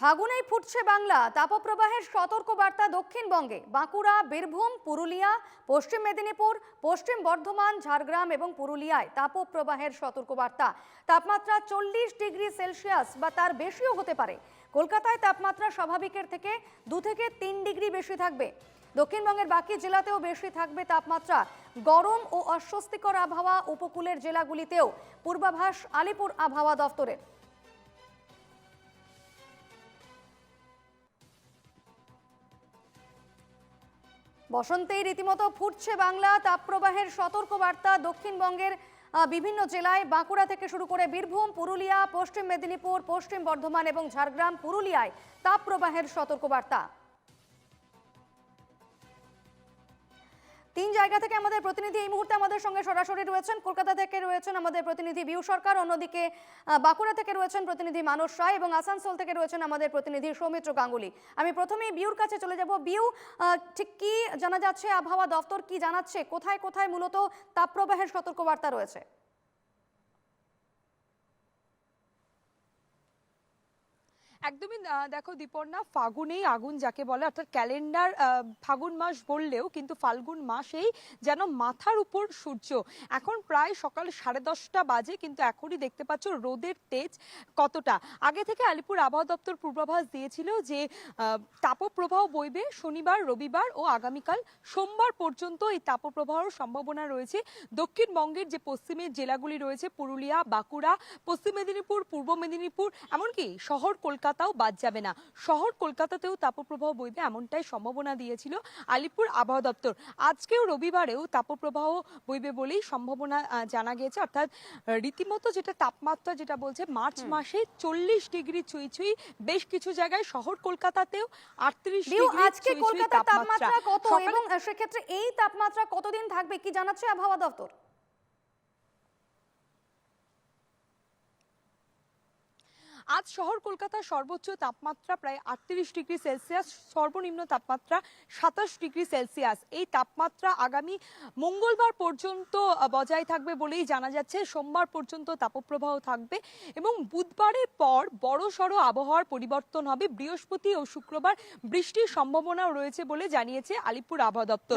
ফাগুনেই ফুটছে বাংলা। তাপপ্রবাহের সতর্ক বার্তা দক্ষিণবঙ্গে। বাঁকুড়া, বীরভূম, পুরুলিয়া, পশ্চিম মেদিনীপুর, পশ্চিম বর্ধমান, ঝাড়গ্রাম এবং পুরুলিয়ায় তাপপ্রবাহের সতর্ক বার্তা। তাপমাত্রা 40 ডিগ্রি সেলসিয়াস বা তার বেশিও হতে পারে। কলকাতায় তাপমাত্রা স্বাভাবিকের থেকে 2 থেকে 3 ডিগ্রি বেশি থাকবে। দক্ষিণবঙ্গের বাকি জেলাতেও বেশি থাকবে তাপমাত্রা। গরম ও অস্বস্তিকর আবহাওয়া উপকূলের জেলাগুলিতেও, পূর্বাভাস আলিপুর আবহাওয়া দফতরের। বসন্তেই রীতিমতো ফুটছে বাংলা। তাপপ্রবাহের সতর্ক বার্তা দক্ষিণবঙ্গের বিভিন্ন জেলায়। বাঁকুড়া থেকে শুরু করে বীরভূম, পুরুলিয়া, পশ্চিম মেদিনীপুর, পশ্চিম বর্ধমান এবং ঝাড়গ্রাম, পুরুলিয়ায় তাপপ্রবাহের সতর্ক বার্তা। 3 জায়গা থেকে আমাদের প্রতিনিধি এই মুহূর্তে আমাদের সঙ্গে সরাসরি রয়েছেন। কলকাতা থেকে রয়েছেন আমাদের প্রতিনিধি বিউ সরকার, অন্যদিকে বাঁকুড়া থেকে রয়েছেন প্রতিনিধি মানস রায় এবং আসানসোল থেকে রয়েছেন আমাদের প্রতিনিধি সৌমিত্র গাঙ্গুলি। আমি প্রথমেই বিউর কাছে চলে যাব। বিউ, ঠিক কি জানা যাচ্ছে, আবহাওয়া দফতর কি জানাচ্ছে, কোথায় কোথায় মূলত তাপপ্রবাহের সতর্কবার্তা রয়েছে? একদমই দেখো দীপর্ণা, ফাগুনেই আগুন যাকে বলে, অর্থাৎ ক্যালেন্ডার ফাগুন মাস বললেও কিন্তু ফাল্গুন মাসেই যেন মাথার উপর সূর্য। এখন প্রায় সকাল 10:30 বাজে, কিন্তু এখনই দেখতে পাচ্ছ রোদের তেজ কতটা। আগে থেকে আলিপুর আবহাওয়া দপ্তর পূর্বাভাস দিয়েছিল যে তাপপ্রবাহ বইবে শনিবার, রবিবার ও আগামীকাল সোমবার পর্যন্ত এই তাপপ্রবাহের সম্ভাবনা রয়েছে। দক্ষিণবঙ্গের যে পশ্চিমের জেলাগুলি রয়েছে, পুরুলিয়া, বাঁকুড়া, পশ্চিম মেদিনীপুর, পূর্ব মেদিনীপুর, এমনকি শহর কলকাতাও বাদ যাবে না। শহর কলকাতাতেও তাপপ্রবাহ বইবে এমনটাই সম্ভাবনা দিয়েছিল আলিপুর আবহাওয়া দপ্তর। আজকেও রবিবারেও তাপপ্রবাহ বইবে বলেই সম্ভাবনা জানা গিয়েছে। অর্থাৎ রীতিমতো যেটা তাপমাত্রা যেটা বলছে, মার্চ মাসে 40 ডিগ্রি ছুঁই ছুঁই, বেশ কিছু জায়গায় শহর কলকাতাতেও 38 ডিগ্রি আজকে ছুঁই ছুঁই কলকাতার তাপমাত্রা। তাপমাত্রা কত এবং সেক্ষেত্রে এই তাপমাত্রা কতদিন থাকবে কি জানাচ্ছে আবহাওয়া দপ্তর? আজ শহর কলকাতার সর্বোচ্চ তাপমাত্রা প্রায় 38 ডিগ্রি সেলসিয়াস, সর্বনিম্ন তাপমাত্রা 27 ডিগ্রি সেলসিয়াস। এই তাপমাত্রা আগামী মঙ্গলবার পর্যন্ত বজায় থাকবে বলেই জানা যাচ্ছে। সোমবার পর্যন্ত তাপপ্রবাহ থাকবে এবং বুধবারের পর বড়সড় আবহাওয়ার পরিবর্তন হবে। বৃহস্পতি ও শুক্রবার বৃষ্টির সম্ভাবনাও রয়েছে বলে জানিয়েছে আলিপুর আবহাওয়া দপ্তর।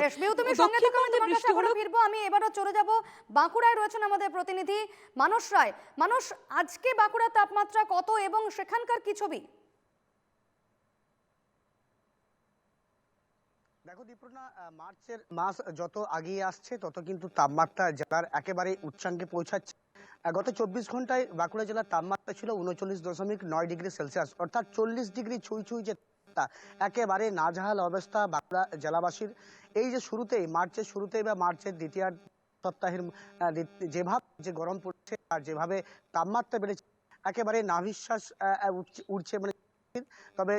আমি এবারও চলে যাব বাঁকুড়ায়। রয়েছেন আমাদের প্রতিনিধি মানস রায়। মানস, আজকে বাঁকুড়ার তাপমাত্রা কত এবং সেখানকার কি ছবি? দেখো দীপর্ণা, মার্চের মাস যত আগিয়ে আসছে তত কিন্তু তাপমাত্রা জেলার একেবারে উচ্চাঙ্গে পৌঁছাচ্ছে। গত 24 ঘন্টায় বাঁকুড়া জেলার তাপমাত্রা ছিল 39.9 ডিগ্রি সেলসিয়াস, অর্থাৎ 40 ডিগ্রি ছুঁই ছুঁই যে তাপমাত্রা, একেবারে নাজেহাল অবস্থা বাঁকুড়া জেলাবাসীর। এই যে শুরুতেই, মার্চের শুরুতেই বা মার্চের দ্বিতীয় সপ্তাহের যেভাবে যে গরম পড়ছে আর যেভাবে তাপমাত্রা বেড়েছে, একেবারে নাভিশ্বাস উঠছে। মানে তবে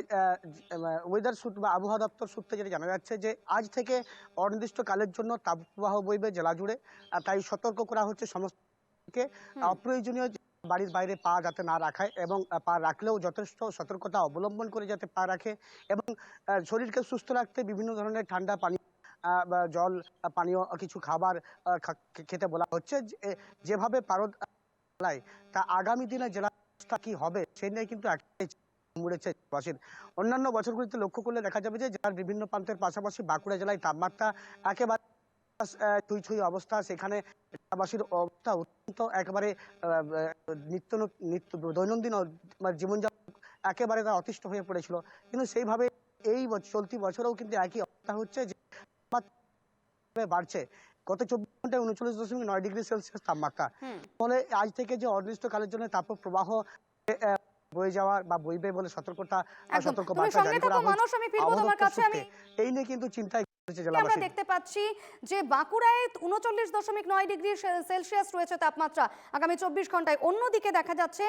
ওয়েদার সূত্র বা আবহাওয়া দপ্তর সূত্রে যেটা জানা যাচ্ছে যে আজ থেকে অনির্দিষ্টকালের জন্য তাপপ্রবাহ বইবে জেলা জুড়ে। তাই সতর্ক করা হচ্ছে সমস্তকে অপ্রয়োজনীয় বাড়ির বাইরে পা যাতে না রাখায়, এবং পা রাখলেও যথেষ্ট সতর্কতা অবলম্বন করে যাতে পা রাখে, এবং শরীরকে সুস্থ রাখতে বিভিন্ন ধরনের ঠান্ডা পানি বা জল পানীয় কিছু খাবার খেতে বলা হচ্ছে। যেভাবে পারদ তা আগামী দিনে জেলা কি হবে সেই নিয়ে কিন্তু মুড়েছে বাসীর। অন্যান্য বছরগুলিতে লক্ষ্য করলে দেখা যাবে যে জেলার বিভিন্ন প্রান্তের পাশাপাশি বাঁকুড়া জেলায় তাপমাত্রা একেবারে ছুঁই ছুঁই অবস্থা। সেখানে জেলাবাসীর অবস্থা অত্যন্ত একেবারে নিত্য দৈনন্দিন জীবনযাপন একেবারে তারা অতিষ্ঠ হয়ে পড়েছিল। কিন্তু সেইভাবে এই চলতি বছরেও কিন্তু একই অবস্থা হচ্ছে, যে বাড়ছে। গত 24 ঘন্টায় 39.9 ডিগ্রি সেলসিয়াস তাপমাত্রা। ফলে আজ থেকে যে অনির্দিষ্টকালের জন্য তাপপ্রবাহ বয়ে যাওয়ার বা বইবে বলে সতর্ক বার্তা জারি করা হয়েছে, এই নিয়ে কিন্তু চিন্তায় আমরা দেখতে পাচ্ছি যে বাঁকুড়ায় 39.9 ডিগ্রি সেলসিয়াস রয়েছে তাপমাত্রা আগামী 24 ঘন্টায়। অন্যদিকে দেখা যাচ্ছে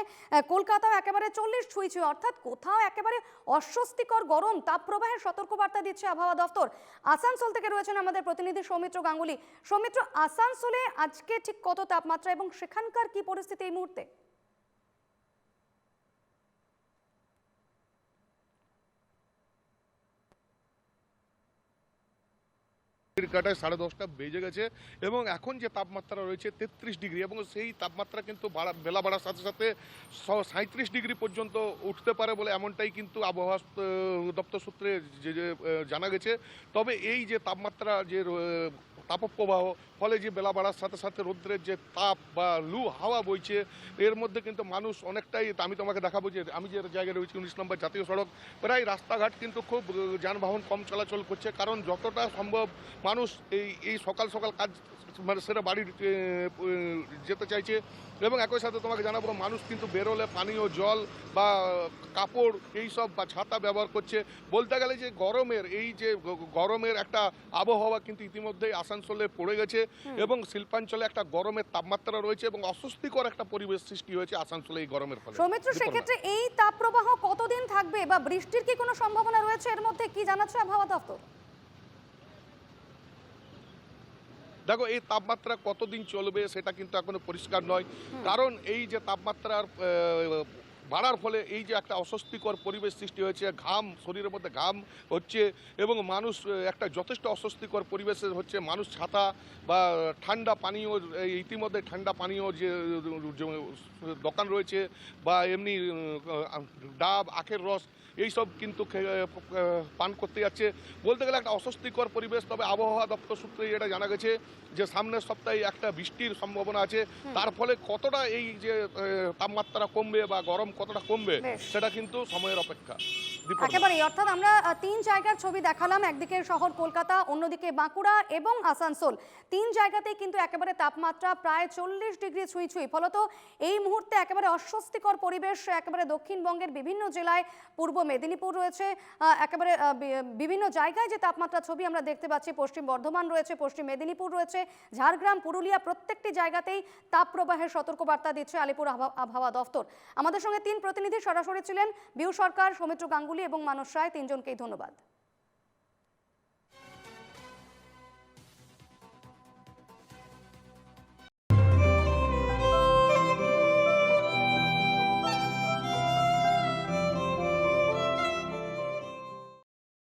কলকাতাও একেবারে 40 ছুঁই ছুঁই, অর্থাৎ কোথাও একেবারে অস্বস্তিকর গরম। তাপপ্রবাহের সতর্কবার্তা দিচ্ছে আবহাওয়া দফতর। আসানসোল থেকে রয়েছেন আমাদের প্রতিনিধি সৌমিত্র গাঙ্গুলি। সৌমিত্র, আসানসোলে আজকে ঠিক কত তাপমাত্রা এবং সেখানকার কি পরিস্থিতি এই মুহূর্তে? কাটায় 10:30টা বেজে গেছে এবং এখন যে তাপমাত্রা রয়েছে 33 ডিগ্রি এবং সেই তাপমাত্রা কিন্তু বেলা বাড়ার সাথে সাথে 37 ডিগ্রি পর্যন্ত উঠতে পারে বলে এমনটাই কিন্তু আবহাওয়া দপ্তর সূত্রে যে জানা গেছে। তবে এই যে তাপমাত্রা যে তাপপ্রবাহ ফলে যে বেলা বাড়ার সাথে সাথে রৌদ্রের যে তাপ বা লু হাওয়া বইছে এর মধ্যে কিন্তু মানুষ অনেকটাই, আমি তোমাকে দেখাবো যে আমি যে জায়গায় রয়েছি 19 নম্বর জাতীয় সড়ক, প্রায় রাস্তাঘাট কিন্তু খুব যানবাহন কম চলাচল করছে, কারণ যতটা সম্ভব মানুষ এই সকাল সকাল কাজ মানে সেটা বাড়ি যেতে চাইছে। এবং একই সাথে তোমাকে জানাবো মানুষ কিন্তু বেরোলে পানীয় জল বা কাপড় এইসব বা ছাতা ব্যবহার করছে। বলতে গেলে যে গরমের একটা আবহাওয়া কিন্তু ইতিমধ্যেই আসানসোলে পড়ে গেছে এবং শিল্পাঞ্চলে একটা গরমের তাপমাত্রা রয়েছে এবং অস্বস্তিকর একটা পরিবেশ সৃষ্টি হয়েছে আসানসোলে এই গরমের ফলে। সৌমিত্র, সেক্ষেত্রে এই তাপপ্রবাহ কতদিন থাকবে বা বৃষ্টির কি কোনো সম্ভাবনা রয়েছে এর মধ্যে, কি জানাচ্ছে আবহাওয়া দপ্তর? দেখো, এই তাপমাত্রা কতদিন চলবে সেটা কিন্তু এখনো পরিষ্কার নয়, কারণ এই যে তাপমাত্রার বাড়ার ফলে এই যে একটা অস্বস্তিকর পরিবেশ সৃষ্টি হয়েছে, শরীরের মধ্যে ঘাম হচ্ছে এবং মানুষ একটা যথেষ্ট অস্বস্তিকর পরিবেশে হচ্ছে। মানুষ ছাতা বা ঠান্ডা পানীয়, ইতিমধ্যে ঠান্ডা পানীয় যে দোকান রয়েছে বা এমনি ডাব, আখের রস এইসব কিন্তু পান করতে যাচ্ছে। বলতে গেলে একটা অস্বস্তিকর পরিবেশ। তবে আবহাওয়া দপ্তর সূত্রে এটা জানা গেছে যে সামনের সপ্তাহে একটা বৃষ্টির সম্ভাবনা আছে, তার ফলে কতটা এই যে তাপমাত্রা কমবে বা গরম কতটা কমবে সেটা কিন্তু সময়ের অপেক্ষা। একেবারেই, অর্থাৎ আমরা 3 জায়গার ছবি দেখালাম, একদিকে শহর কলকাতা, অন্যদিকে বাঁকুড়া এবং আসানসোল। 3 জায়গাতেই কিন্তু একেবারে তাপমাত্রা প্রায় 40 ডিগ্রি ছুঁই। ফলত এই মুহূর্তে একেবারে অস্বস্তিকর পরিবেশ একেবারে দক্ষিণবঙ্গের বিভিন্ন জেলায়। পূর্ব মেদিনীপুর রয়েছে, একেবারে বিভিন্ন জায়গায় যে তাপমাত্রা ছবি আমরা দেখতে পাচ্ছি। পশ্চিম বর্ধমান রয়েছে, পশ্চিম মেদিনীপুর রয়েছে, ঝাড়গ্রাম, পুরুলিয়া, প্রত্যেকটি জায়গাতেই তাপপ্রবাহের সতর্কবার্তা দিচ্ছে আলিপুর আবহাওয়া দফতর। আমাদের সঙ্গে 3 প্রতিনিধি সরাসরি ছিলেন, বিউ সরকার, সৌমিত্র গাঙ্গুলি এবং মানস রায়, 3জনকেই ধন্যবাদ।